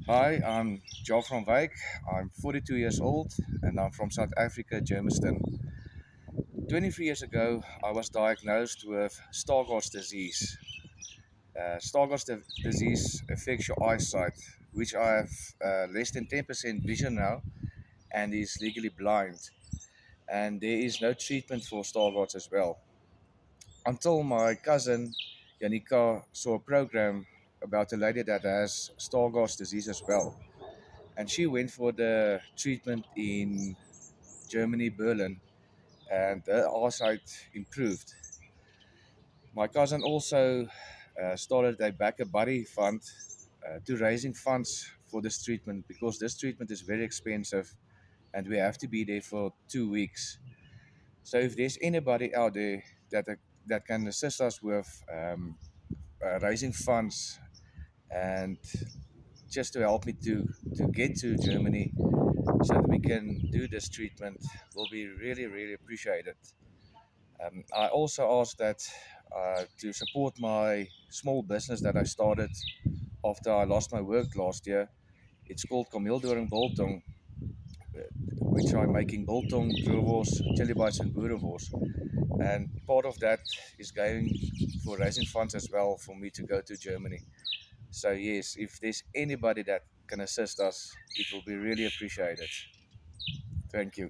Hi, I'm Joe from Wyk. I'm 42 years old and I'm from South Africa, Germiston. 23 years ago, I was diagnosed with Stargardt's disease. Disease affects your eyesight, which I have less than 10% vision now and is legally blind. And there is no treatment for Stargardt's as well. Until my cousin Janika saw a program about a lady that has Stargardt's disease as well. And she went for the treatment in Germany, Berlin, and her eyesight improved. My cousin also started a Backer Buddy fund to raising funds for this treatment because this treatment is very expensive and we have to be there for 2 weeks. So if there's anybody out there that can assist us with raising funds and just to help me to get to Germany so that we can do this treatment will be really, really appreciated. I also asked that to support my small business that I started after I lost my work last year. It's called Kamildoring Biltong, which I'm making biltong, droewors, chili bites, and boerewors. And part of that is going for raising funds as well for me to go to Germany. So yes, if there's anybody that can assist us, it will be really appreciated. Thank you.